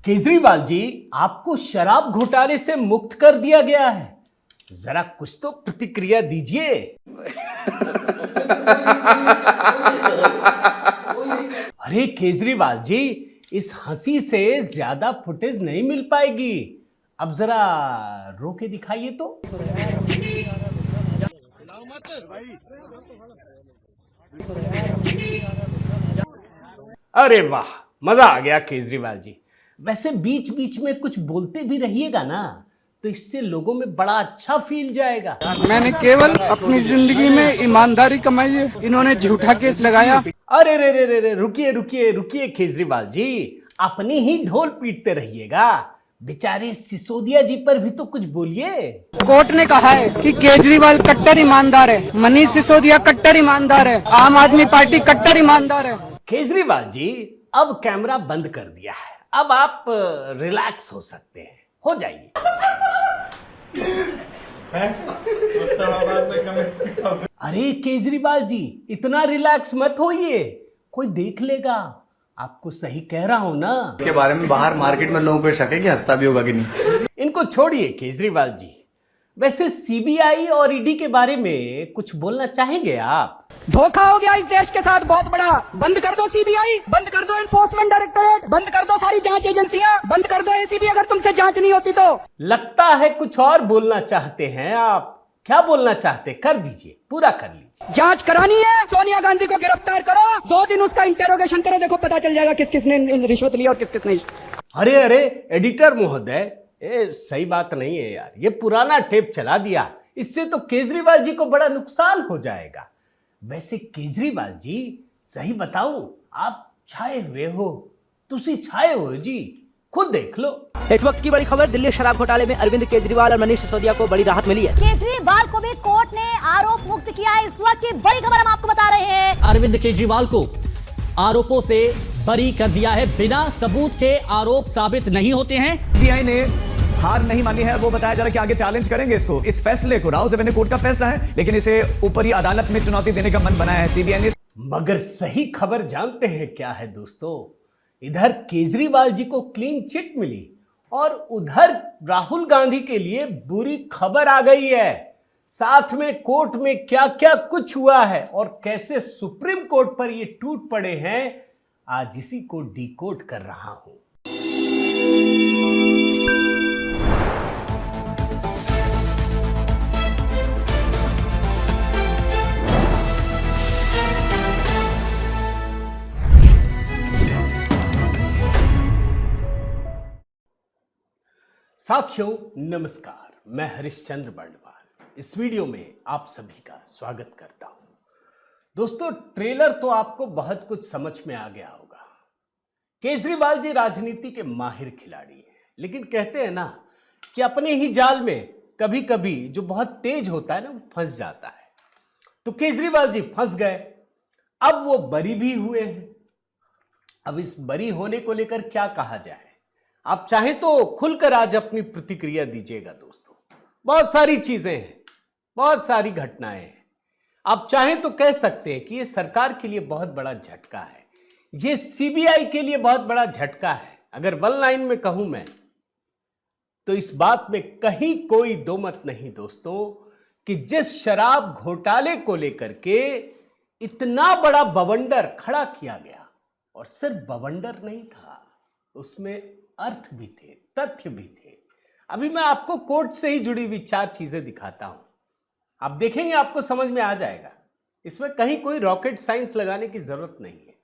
केजरीवाल जी, आपको शराब घोटाले से मुक्त कर दिया गया है। जरा कुछ तो प्रतिक्रिया दीजिए। अरे केजरीवाल जी, इस हंसी से ज्यादा फुटेज नहीं मिल पाएगी। अब जरा रो के दिखाइए तो। अरे वाह, मजा आ गया केजरीवाल जी। वैसे बीच बीच में कुछ बोलते भी रहिएगा ना, तो इससे लोगों में बड़ा अच्छा फील जाएगा। मैंने केवल अपनी जिंदगी में ईमानदारी कमाई है, इन्होंने झूठा केस लगाया। अरे रे रे रे रे, रुकिए रुकिए रुकिए केजरीवाल जी, अपनी ही ढोल पीटते रहिएगा। बेचारे सिसोदिया जी पर भी तो कुछ बोलिए। कोर्ट ने कहा है कि केजरीवाल कट्टर ईमानदार है, मनीष सिसोदिया कट्टर ईमानदार है, आम आदमी पार्टी कट्टर ईमानदार है। केजरीवाल जी, अब कैमरा बंद कर दिया है, अब आप रिलैक्स हो सकते हैं, हो जाइए। अरे केजरीवाल जी, इतना रिलैक्स मत होइए, कोई देख लेगा। आपको सही कह रहा हूं ना। के बारे में बाहर मार्केट में लोगों को शक है कि हंसता भी होगा कि नहीं। इनको छोड़िए केजरीवाल जी। वैसे सीबीआई और ईडी के बारे में कुछ बोलना चाहेंगे आप? धोखा हो गया इस देश के साथ बहुत बड़ा। बंद कर दो सीबीआई, बंद कर दो एनफोर्समेंट डायरेक्टरेट, बंद कर दो सारी जांच एजेंसियां, बंद कर दो एसीबी अगर तुमसे जांच नहीं होती तो। लगता है कुछ और बोलना चाहते हैं आप। क्या बोलना चाहते, कर दीजिए, पूरा कर लीजिए। जांच करानी है, सोनिया गांधी को गिरफ्तार करो, 2 दिन उसका इंटेरोगेशन करो, देखो पता चल जाएगा किस किसने रिश्वत ली और किस किस नहीं। अरे अरे एडिटर महोदय, सही बात नहीं है यार, ये पुराना टेप चला दिया, इससे तो केजरीवाल जी को बड़ा नुकसान हो जाएगा। वैसे केजरीवाल जी, सही बताऊं, आप छाए हुए हो, तुसी छाए हो जी, खुद देख लो। इस वक्त की बड़ी खबर, दिल्ली शराब घोटाले में अरविंद केजरीवाल और मनीष सिसोदिया को बड़ी राहत मिली है। केजरीवाल को भी कोर्ट ने आरोप मुक्त किया है। इस वक्त की बड़ी खबर हम आपको बता रहे हैं। अरविंद केजरीवाल को आरोपों से बरी कर दिया है। बिना सबूत के आरोप साबित नहीं होते हैं। सीबीआई ने हार नहीं मानी है, वो बताया जा रहा है कि आगे चैलेंज करेंगे इसको, इस फैसले को। राव सेवन कोर्ट का फैसला है, लेकिन इसे ऊपरी अदालत में चुनौती देने का मन बनाया है सीबीआई ने। मगर सही खबर जानते हैं क्या है दोस्तों? इधर केजरीवाल जी को क्लीन चिट मिली और उधर राहुल गांधी के लिए बुरी खबर आ गई है। साथ में कोर्ट में क्या क्या कुछ हुआ है और कैसे सुप्रीम कोर्ट पर ये टूट पड़े हैं, आज इसी को डिकोड कर रहा हूं। साथियों नमस्कार, मैं हरिश्चंद्र बर्णवाल इस वीडियो में आप सभी का स्वागत करता हूं। दोस्तों, ट्रेलर तो आपको बहुत कुछ समझ में आ गया होगा। केजरीवाल जी राजनीति के माहिर खिलाड़ी हैं, लेकिन कहते हैं ना कि अपने ही जाल में कभी कभी जो बहुत तेज होता है ना, वो फंस जाता है। तो केजरीवाल जी फंस गए, अब वो बरी भी हुए हैं। अब इस बरी होने को लेकर क्या कहा जाए? आप चाहें तो खुलकर आज अपनी प्रतिक्रिया दीजिएगा दोस्तों। बहुत सारी चीजें हैं, बहुत सारी घटनाएं हैं। आप चाहें तो कह सकते हैं कि ये सरकार के लिए बहुत बड़ा झटका है, ये सीबीआई के लिए बहुत बड़ा झटका है। अगर वन लाइन में कहूं मैं, तो इस बात में कहीं कोई दो मत नहीं दोस्तों कि जिस शराब घोटाले को लेकर के इतना बड़ा बवंडर खड़ा किया गया, और सिर्फ बवंडर नहीं था, उसमें अर्थ भी थे, तथ्य भी थे। अभी मैं आपको कोर्ट से ही जुड़ी हुई 4 चीजें दिखाता हूं, आप देखेंगे आपको समझ में आ जाएगा। इसमें कहीं कोई रॉकेट साइंस लगाने की जरूरत नहीं है।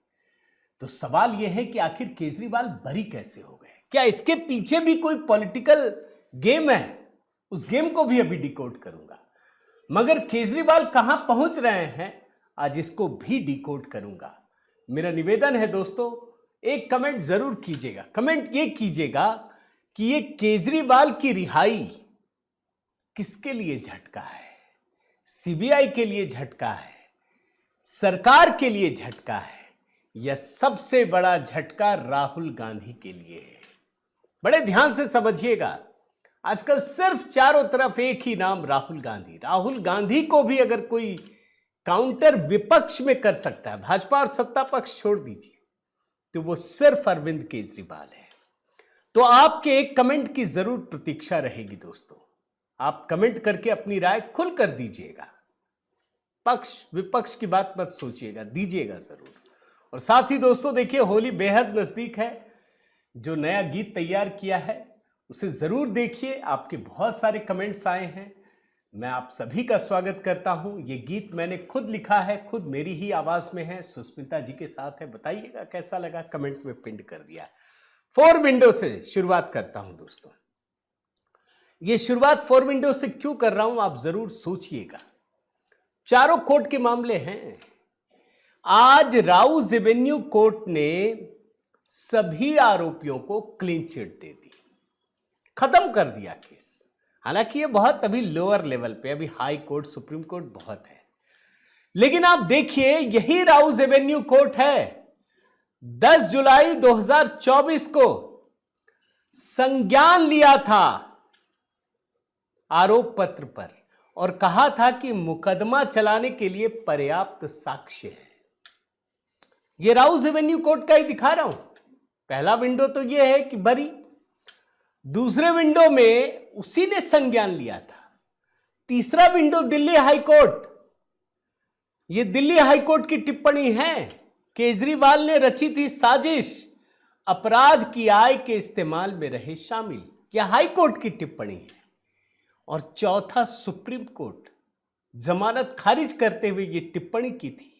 तो सवाल यह है कि आखिर केजरीवाल बरी कैसे हो गए? क्या इसके पीछे भी कोई पॉलिटिकल गेम है? उस गेम को भी अभी डिकोड करूंगा। मगर केजरीवाल कहां पहुंच रहे हैं, आज इसको भी डिकोड करूंगा। मेरा निवेदन है दोस्तों, एक कमेंट जरूर कीजिएगा। कमेंट ये कीजिएगा कि ये केजरीवाल की रिहाई किसके लिए झटका है? सीबीआई के लिए झटका है, सरकार के लिए झटका है, या सबसे बड़ा झटका राहुल गांधी के लिए है? बड़े ध्यान से समझिएगा। आजकल सिर्फ चारों तरफ एक ही नाम, राहुल गांधी। राहुल गांधी को भी अगर कोई काउंटर विपक्ष में कर सकता है, भाजपा और सत्ता पक्ष छोड़ दीजिए, तो वो सिर्फ अरविंद केजरीवाल है। तो आपके एक कमेंट की जरूर प्रतीक्षा रहेगी दोस्तों। आप कमेंट करके अपनी राय खुलकर दीजिएगा, पक्ष विपक्ष की बात मत सोचिएगा, दीजिएगा जरूर। और साथ ही दोस्तों देखिए, होली बेहद नजदीक है। जो नया गीत तैयार किया है उसे जरूर देखिए। आपके बहुत सारे कमेंट्स आए हैं, मैं आप सभी का स्वागत करता हूं। ये गीत मैंने खुद लिखा है, खुद मेरी ही आवाज में है, सुष्मिता जी के साथ है। बताइएगा कैसा लगा, कमेंट में पिन कर दिया। 4 विंडो से शुरुआत करता हूं दोस्तों। ये शुरुआत 4 विंडो से क्यों कर रहा हूं आप जरूर सोचिएगा। चारों कोर्ट के मामले हैं। आज राउज एवेन्यू कोर्ट ने सभी आरोपियों को क्लीन चिट दे दी, खत्म कर दिया केस। हालांकि ये बहुत अभी लोअर लेवल पे, अभी हाई कोर्ट सुप्रीम कोर्ट बहुत है, लेकिन आप देखिए यही राउज एवेन्यू कोर्ट है 10 जुलाई 2024 को संज्ञान लिया था आरोप पत्र पर और कहा था कि मुकदमा चलाने के लिए पर्याप्त साक्ष्य है। यह राउज एवेन्यू कोर्ट का ही दिखा रहा हूं। पहला विंडो तो यह है कि बरी, दूसरे विंडो में उसी ने संज्ञान लिया था। तीसरा विंडो दिल्ली हाई कोर्ट, यह दिल्ली हाई कोर्ट की टिप्पणी है। केजरीवाल ने रची थी साजिश, अपराध की आय के इस्तेमाल में रहे शामिल, यह हाई कोर्ट की टिप्पणी है। और चौथा सुप्रीम कोर्ट जमानत खारिज करते हुए यह टिप्पणी की थी,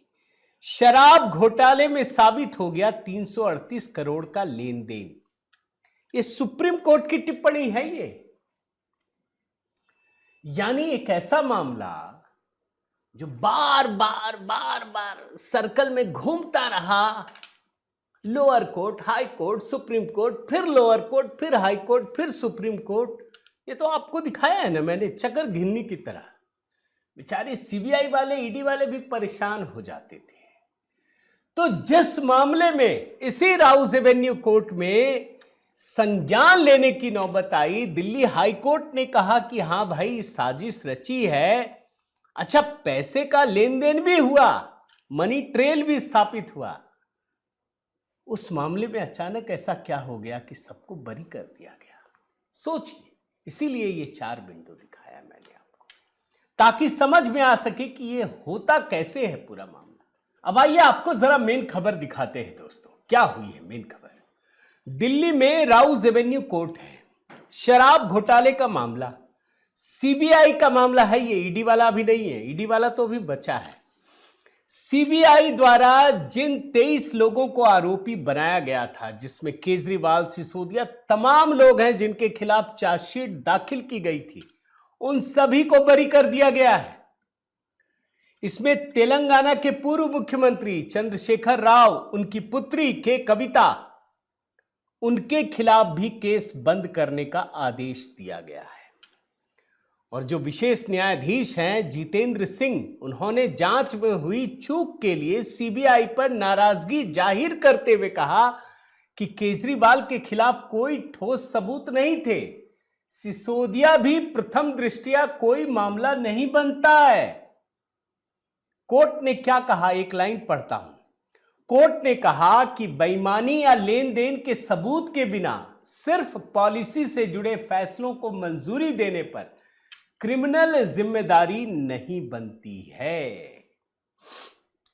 शराब घोटाले में साबित हो गया 338 करोड़ का लेन देन। ये सुप्रीम कोर्ट की टिप्पणी है ये। यानी एक ऐसा मामला जो बार बार सर्कल में घूमता रहा, lower court, high court, supreme court, फिर लोअर कोर्ट, फिर हाई कोर्ट, फिर सुप्रीम कोर्ट। ये तो आपको दिखाया है ना मैंने, चक्कर घिन्नी की तरह। बेचारे सीबीआई वाले, ईडी वाले भी परेशान हो जाते थे। तो जिस मामले में इसी राउज एवेन्यू कोर्ट में संज्ञान लेने की नौबत आई, दिल्ली हाई कोर्ट ने कहा कि हां भाई साजिश रची है, अच्छा पैसे का लेन देन भी हुआ, मनी ट्रेल भी स्थापित हुआ। उस मामले में अचानक ऐसा क्या हो गया कि सबको बरी कर दिया गया। सोचिए, इसीलिए ये 4 विंडो दिखाया मैंने आपको, ताकि समझ में आ सके कि ये होता कैसे है पूरा मामला। अब आइए आपको जरा मेन खबर दिखाते हैं दोस्तों, क्या हुई है मेन खबर। दिल्ली में राउज एवेन्यू कोर्ट है, शराब घोटाले का मामला, सीबीआई का मामला है ये, ईडी वाला अभी नहीं है, ईडी वाला तो अभी बचा है। सीबीआई द्वारा जिन 23 लोगों को आरोपी बनाया गया था, जिसमें केजरीवाल, सिसोदिया, तमाम लोग हैं जिनके खिलाफ चार्जशीट दाखिल की गई थी, उन सभी को बरी कर दिया गया है। इसमें तेलंगाना के पूर्व मुख्यमंत्री चंद्रशेखर राव, उनकी पुत्री के कविता, उनके खिलाफ भी केस बंद करने का आदेश दिया गया है। और जो विशेष न्यायाधीश हैं जितेंद्र सिंह, उन्होंने जांच में हुई चूक के लिए सीबीआई पर नाराजगी जाहिर करते हुए कहा कि केजरीवाल के खिलाफ कोई ठोस सबूत नहीं थे, सिसोदिया भी प्रथम दृष्टया कोई मामला नहीं बनता है। कोर्ट ने क्या कहा, एक लाइन पढ़ता हूं। कोर्ट ने कहा कि बेईमानी या लेन देन के सबूत के बिना सिर्फ पॉलिसी से जुड़े फैसलों को मंजूरी देने पर क्रिमिनल जिम्मेदारी नहीं बनती है।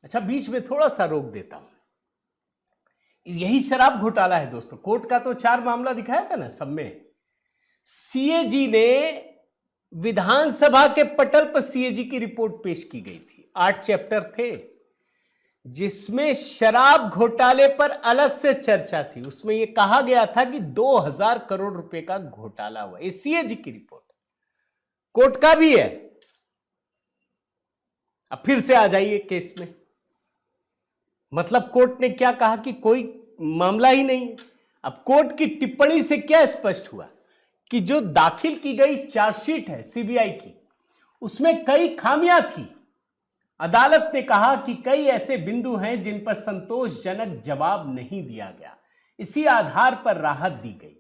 अच्छा, बीच में थोड़ा सा रोक देता हूं। यही शराब घोटाला है दोस्तों। कोर्ट का तो 4 मामला दिखाया था ना सब में। सीएजी ने विधानसभा के पटल पर सीएजी की रिपोर्ट पेश की गई थी। 8 चैप्टर थे जिसमें शराब घोटाले पर अलग से चर्चा थी। उसमें यह कहा गया था कि 2000 करोड़ रुपए का घोटाला हुआ। ये सीएजी की रिपोर्ट कोर्ट का भी है। अब फिर से आ जाइए केस में। मतलब कोर्ट ने क्या कहा कि कोई मामला ही नहीं है। अब कोर्ट की टिप्पणी से क्या स्पष्ट हुआ कि जो दाखिल की गई चार्जशीट है सीबीआई की, उसमें कई खामियां थी। अदालत ने कहा कि कई ऐसे बिंदु हैं जिन पर संतोषजनक जवाब नहीं दिया गया। इसी आधार पर राहत दी गई।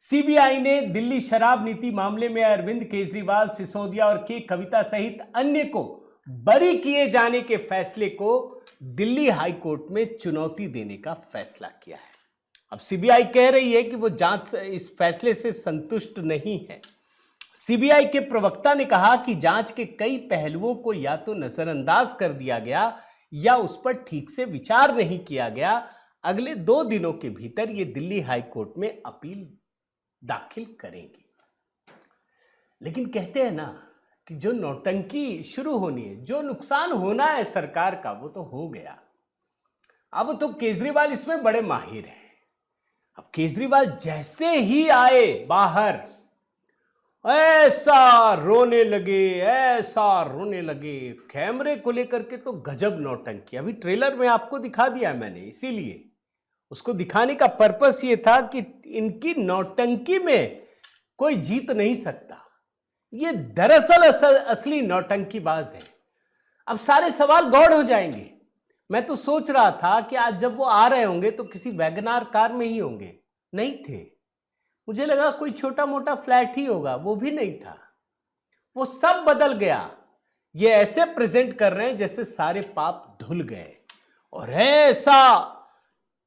सीबीआई ने दिल्ली शराब नीति मामले में अरविंद केजरीवाल, सिसोदिया और के कविता सहित अन्य को बरी किए जाने के फैसले को दिल्ली हाई कोर्ट में चुनौती देने का फैसला किया है। अब सीबीआई कह रही है कि वो जांच इस फैसले से संतुष्ट नहीं है। सीबीआई के प्रवक्ता ने कहा कि जांच के कई पहलुओं को या तो नजरअंदाज कर दिया गया या उस पर ठीक से विचार नहीं किया गया। अगले 2 दिनों के भीतर ये दिल्ली हाई कोर्ट में अपील दाखिल करेंगे। लेकिन कहते हैं ना कि जो नौटंकी शुरू होनी है, जो नुकसान होना है सरकार का, वो तो हो गया। अब तो केजरीवाल इसमें बड़े माहिर हैं। अब केजरीवाल जैसे ही आए बाहर, ऐसा रोने लगे कैमरे को लेकर के, तो गजब नौटंकी। अभी ट्रेलर में आपको दिखा दिया मैंने, इसीलिए उसको दिखाने का पर्पस ये था कि इनकी नौटंकी में कोई जीत नहीं सकता। ये दरअसल असली नौटंकीबाज है। अब सारे सवाल गौड़ हो जाएंगे। मैं तो सोच रहा था कि आज जब वो आ रहे होंगे तो किसी वैगनार कार में ही होंगे, नहीं थे। मुझे लगा कोई छोटा मोटा फ्लैट ही होगा, वो भी नहीं था। वो सब बदल गया। ये ऐसे प्रेजेंट कर रहे हैं जैसे सारे पाप धुल गए, और ऐसा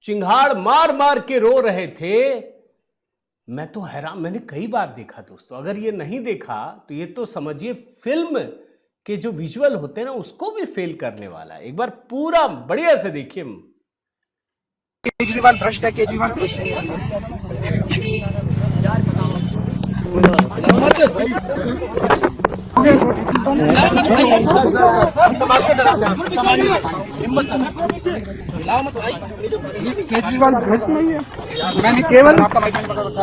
चिंगाड़ मार मार के रो रहे थे। मैं तो हैरान, मैंने कई बार देखा दोस्तों। अगर ये नहीं देखा तो ये तो समझिए फिल्म के जो विजुअल होते हैं ना, उसको भी फेल करने वाला है। एक बार पूरा बढ़िया से देखिए। केजरीवाल भ्रष्ट है, केजरीवाल भ्रष्ट है। केजरीवाल भ्रष्ट नहीं है। मैंने केवल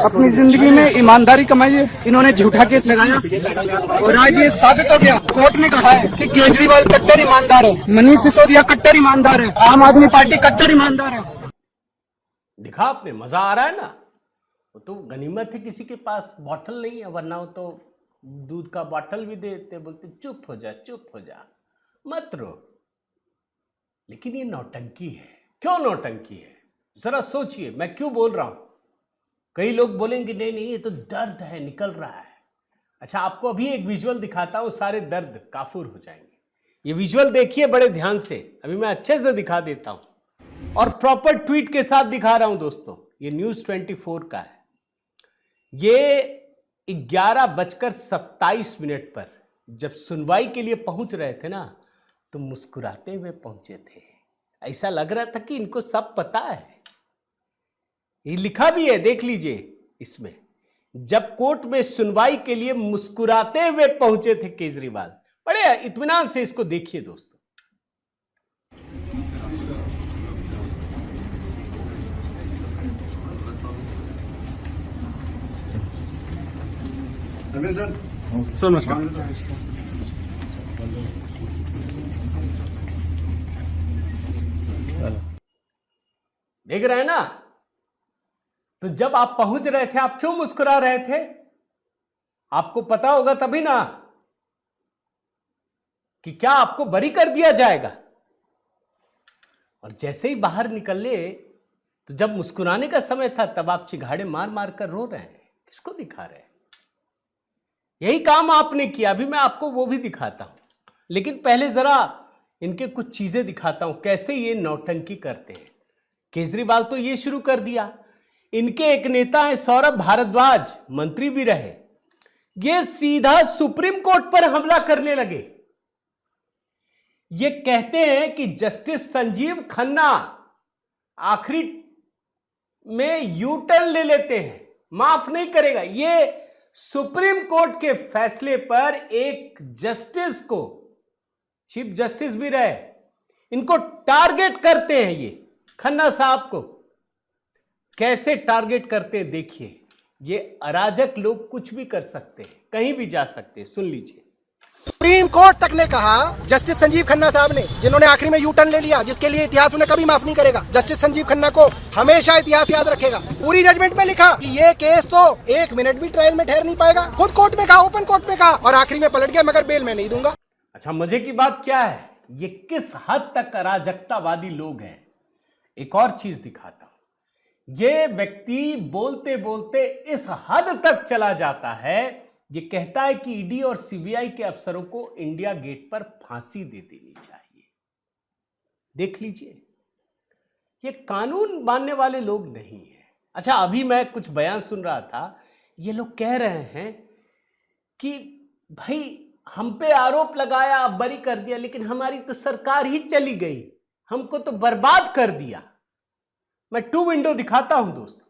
अपनी जिंदगी में ईमानदारी कमाई है। इन्होंने झूठा केस लगाया और आज ये साबित हो गया। कोर्ट ने कहा है कि केजरीवाल कट्टर ईमानदार है, मनीष सिसोदिया कट्टर ईमानदार है, आम आदमी पार्टी कट्टर ईमानदार है। दिखा आपने, मजा आ रहा है ना। वो तो गनीमत है किसी के पास बॉटल नहीं है, वरना वो तो दूध का बॉटल भी देते, बोलते चुप हो जा, मत रो। लेकिन ये नौटंकी है। क्यों नौटंकी है, जरा सोचिए। मैं क्यों बोल रहा हूं? कई लोग बोलेंगे नहीं ये तो दर्द है, निकल रहा है। अच्छा, आपको अभी एक विजुअल दिखाता हूं, सारे दर्द काफूर हो जाएंगे। ये विजुअल देखिए बड़े ध्यान से। अभी मैं अच्छे से दिखा देता हूं और प्रॉपर ट्वीट के साथ दिखा रहा हूं दोस्तों। ये न्यूज़ 24 का है। ये 11:27 पर जब सुनवाई के लिए पहुंच रहे थे ना, तो मुस्कुराते हुए पहुंचे थे। ऐसा लग रहा था कि इनको सब पता है। ये लिखा भी है, देख लीजिए इसमें। जब कोर्ट में सुनवाई के लिए मुस्कुराते हुए पहुंचे थे केजरीवाल। बड़े इत्मीनान से इसको देखिए दोस्तों। सर नमस्कार। देख रहे हैं ना? तो जब आप पहुंच रहे थे, आप क्यों मुस्कुरा रहे थे? आपको पता होगा तभी ना कि क्या आपको बरी कर दिया जाएगा। और जैसे ही बाहर निकले, तो जब मुस्कुराने का समय था, तब आप चिघाड़े मार मार कर रो रहे हैं। किसको दिखा रहे हैं? यही काम आपने किया। अभी मैं आपको वो भी दिखाता हूं, लेकिन पहले जरा इनके कुछ चीजें दिखाता हूं, कैसे ये नौटंकी करते हैं। केजरीवाल तो ये शुरू कर दिया। इनके एक नेता हैं सौरभ भारद्वाज, मंत्री भी रहे। ये सीधा सुप्रीम कोर्ट पर हमला करने लगे। ये कहते हैं कि जस्टिस संजीव खन्ना आखिरी में यू टर्न ले लेते हैं, माफ नहीं करेगा। ये सुप्रीम कोर्ट के फैसले पर एक जस्टिस को, चीफ जस्टिस भी रहे, इनको टारगेट करते हैं। ये खन्ना साहब को कैसे टारगेट करते हैं देखिए। ये अराजक लोग कुछ भी कर सकते हैं, कहीं भी जा सकते हैं। सुन लीजिए। सुप्रीम कोर्ट तक ने कहा, जस्टिस संजीव खन्ना साहब ने, जिन्होंने आखिरी में यू टर्न ले लिया, जिसके लिए इतिहास उन्हें कभी माफ नहीं करेगा। जस्टिस संजीव खन्ना को हमेशा इतिहास याद रखेगा। पूरी जजमेंट में लिखा कि ये केस तो 1 मिनट भी ट्रायल में ठहर नहीं पाएगा। खुद कोर्ट में कहा, ओपन कोर्ट में कहा, और आखिरी में पलट गया, मगर बेल मैं नहीं दूंगा। अच्छा, मजे की बात क्या है, ये किस हद तक अराजकतावादी लोग हैं। एक और चीज दिखाता हूं। ये व्यक्ति बोलते बोलते इस हद तक चला जाता है, ये कहता है कि ईडी और सीबीआई के अफसरों को इंडिया गेट पर फांसी दे देनी चाहिए। देख लीजिए, ये कानून मानने वाले लोग नहीं है। अच्छा, अभी मैं कुछ बयान सुन रहा था, ये लोग कह रहे हैं कि भाई हम पे आरोप लगाया, बरी कर दिया, लेकिन हमारी तो सरकार ही चली गई, हमको तो बर्बाद कर दिया। मैं 2 विंडो दिखाता हूं दोस्तों,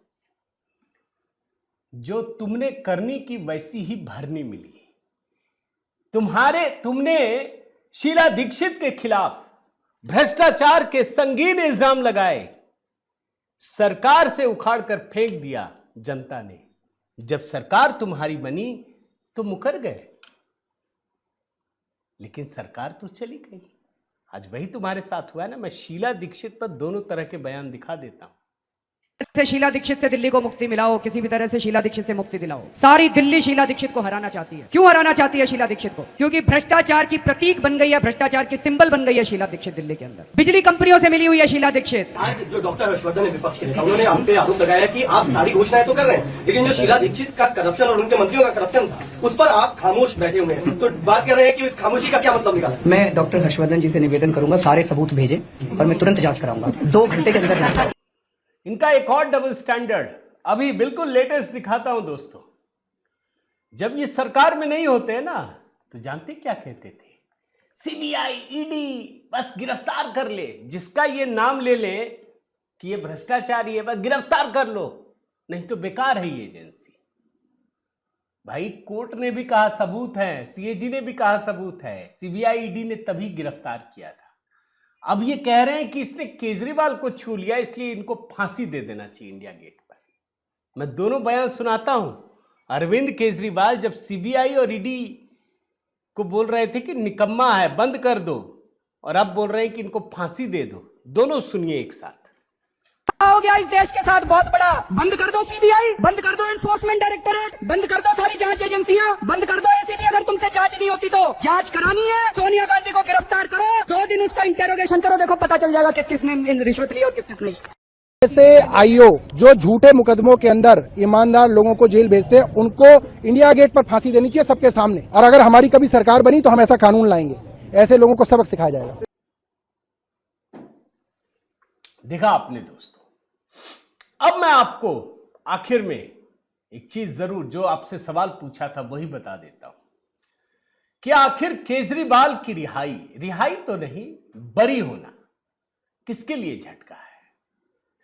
जो तुमने करनी की वैसी ही भरनी मिली। तुमने शीला दीक्षित के खिलाफ भ्रष्टाचार के संगीन इल्जाम लगाए, सरकार से उखाड़ कर फेंक दिया जनता ने। जब सरकार तुम्हारी बनी तो मुकर गए, लेकिन सरकार तो चली गई। आज वही तुम्हारे साथ हुआ है ना। मैं शीला दीक्षित पर दोनों तरह के बयान दिखा देता हूं। से शीला दीक्षित से दिल्ली को मुक्ति मिलाओ, किसी भी तरह से शीला दीक्षित से मुक्ति दिलाओ। सारी दिल्ली शीला दीक्षित को हराना चाहती है। क्यों हराना चाहती है शीला दीक्षित को? क्योंकि भ्रष्टाचार की प्रतीक बन गई है, भ्रष्टाचार की सिंबल बन गई है शीला दीक्षित दिल्ली के अंदर। बिजली कंपनियों से मिली हुई है शीला दीक्षित। आज जो डॉक्टर हर्षवर्धन है विपक्ष के नेता, उन्होंने हम पे आरोप लगाया कि आप सारी घोषणाएं तो कर रहे हैं, लेकिन जो शीला दीक्षित का करप्शन और उनके मंत्रियों का करप्शन था, उस पर आप खामोश बैठे हुए हैं। तो बात कर रहे हैं कि इस खामोशी का क्या मतलब निकाला? मैं डॉक्टर हर्षवर्धन जी से निवेदन करूंगा, सारे सबूत भेजें और मैं तुरंत जांच कराऊंगा। 2 घंटे के अंदर जांच कराऊंगा। इनका एक और डबल स्टैंडर्ड अभी बिल्कुल लेटेस्ट दिखाता हूं दोस्तों। जब ये सरकार में नहीं होते ना, तो जानते क्या कहते थे? सीबीआई, ईडी बस गिरफ्तार कर ले, जिसका ये नाम ले ले कि ये भ्रष्टाचारी है, बस गिरफ्तार कर लो, नहीं तो बेकार है ये एजेंसी। भाई कोर्ट ने भी कहा सबूत है, सीएजी ने भी कहा सबूत है, सीबीआई, ईडी ने तभी गिरफ्तार किया था। अब ये कह रहे हैं कि इसने केजरीवाल को छू लिया, इसलिए इनको फांसी दे देना चाहिए इंडिया गेट पर। मैं दोनों बयान सुनाता हूं। अरविंद केजरीवाल जब सीबीआई और ईडी को बोल रहे थे कि निकम्मा है, बंद कर दो, और अब बोल रहे हैं कि इनको फांसी दे दो। दोनों सुनिए एक साथ। हो गया इस देश के साथ बहुत बड़ा। बंद कर दो सीबीआई, बंद कर दो एनफोर्समेंट डायरेक्टरेट, बंद कर दो सारी जांच एजेंसियां, बंद कर दो एसीबी। अगर तुमसे जांच नहीं होती तो जांच करानी है, सोनिया गांधी को गिरफ्तार करो, 2 दिन उसका इंटेरोगेशन करो, देखो पता चल जाएगा किस किसने रिश्वत ली और किस किसने। ऐसे आईओ जो झूठे मुकदमों के अंदर ईमानदार लोगों को जेल भेजते हैं, उनको इंडिया गेट पर फांसी देनी चाहिए सबके सामने। और अगर हमारी कभी सरकार बनी तो हम ऐसा कानून लाएंगे, ऐसे लोगों को सबक सिखाया जाएगा। देखा आपने दोस्तों। अब मैं आपको आखिर में एक चीज जरूर, जो आपसे सवाल पूछा था वही बता देता हूं कि आखिर केजरीवाल की रिहाई तो नहीं, बरी होना किसके लिए झटका है?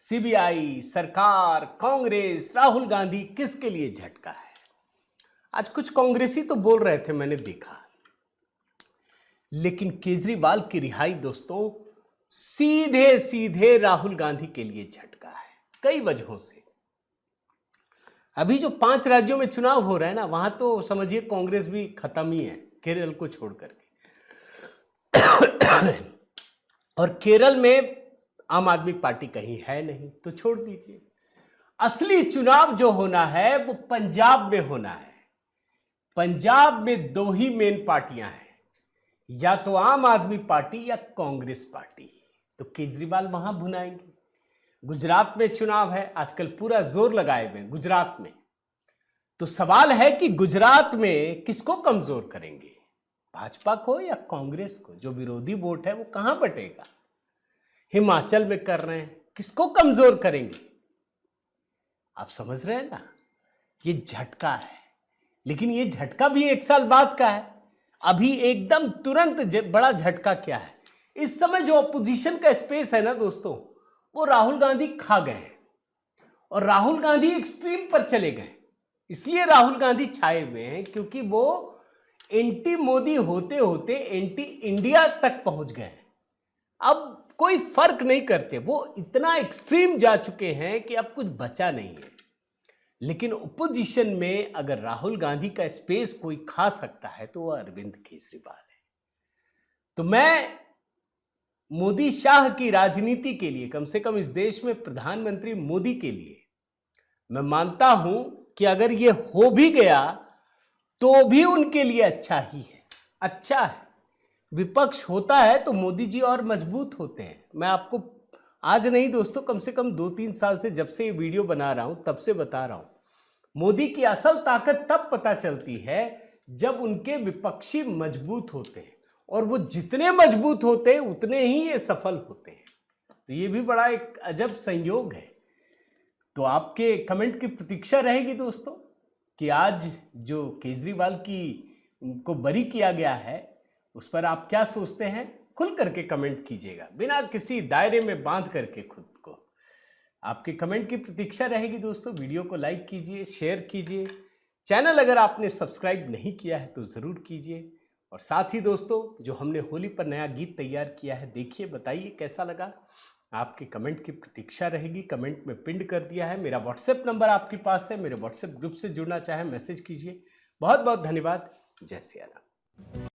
सीबीआई, सरकार, कांग्रेस, राहुल गांधी, किसके लिए झटका है? आज कुछ कांग्रेसी तो बोल रहे थे, मैंने देखा, लेकिन केजरीवाल की रिहाई दोस्तों सीधे सीधे राहुल गांधी के लिए झटका है, कई वजहों से। अभी जो 5 राज्यों में चुनाव हो रहा है ना, वहां तो समझिए कांग्रेस भी खत्म ही है, केरल को छोड़ करके। और केरल में आम आदमी पार्टी कहीं है नहीं, तो छोड़ दीजिए। असली चुनाव जो होना है वो पंजाब में होना है। पंजाब में 2 ही मेन पार्टियां हैं, या तो आम आदमी पार्टी या कांग्रेस पार्टी। तो केजरीवाल वहां भुनाएंगे। गुजरात में चुनाव है, आजकल पूरा जोर लगाए हुए गुजरात में। तो सवाल है कि गुजरात में किसको कमजोर करेंगे, भाजपा को या कांग्रेस को? जो विरोधी वोट है वो कहां बटेगा? हिमाचल में कर रहे हैं, किसको कमजोर करेंगे? आप समझ रहे हैं ना, ये झटका है। लेकिन ये झटका भी 1 साल बाद का है। अभी एकदम तुरंत बड़ा झटका क्या है? इस समय जो अपोजिशन का स्पेस है ना दोस्तों, वो राहुल गांधी खा गए हैं, और राहुल गांधी एक्सट्रीम पर चले गए। इसलिए राहुल गांधी छाए हुए हैं क्योंकि वो एंटी मोदी होते होते एंटी इंडिया तक पहुंच गए। अब कोई फर्क नहीं करते, वो इतना एक्सट्रीम जा चुके हैं कि अब कुछ बचा नहीं है। लेकिन ओपोजिशन में अगर राहुल गांधी का स्पेस कोई खा सकता है तो वो अरविंद केजरीवाल है। तो मैं मोदी शाह की राजनीति के लिए, कम से कम इस देश में प्रधानमंत्री मोदी के लिए, मैं मानता हूं कि अगर ये हो भी गया तो भी उनके लिए अच्छा ही है, अच्छा है। विपक्ष होता है तो मोदी जी और मजबूत होते हैं। मैं आपको आज नहीं दोस्तों, कम से कम 2-3 साल से, जब से ये वीडियो बना रहा हूं तब से बता रहा हूं, मोदी की असल ताकत तब पता चलती है जब उनके विपक्षी मजबूत होते हैं, और वो जितने मजबूत होते हैं उतने ही ये सफल होते हैं। तो ये भी बड़ा एक अजब संयोग है। तो आपके कमेंट की प्रतीक्षा रहेगी दोस्तों कि आज जो केजरीवाल की को बरी किया गया है उस पर आप क्या सोचते हैं। खुल करके कमेंट कीजिएगा, बिना किसी दायरे में बांध करके खुद को। आपके कमेंट की प्रतीक्षा रहेगी दोस्तों। वीडियो को लाइक कीजिए, शेयर कीजिए। चैनल अगर आपने सब्सक्राइब नहीं किया है तो ज़रूर कीजिए। और साथ ही दोस्तों, जो हमने होली पर नया गीत तैयार किया है, देखिए, बताइए कैसा लगा। आपके कमेंट की प्रतीक्षा रहेगी। कमेंट में पिन कर दिया है। मेरा व्हाट्सएप नंबर आपके पास है। मेरे व्हाट्सएप ग्रुप से जुड़ना चाहे मैसेज कीजिए। बहुत बहुत धन्यवाद। जय सिया राम।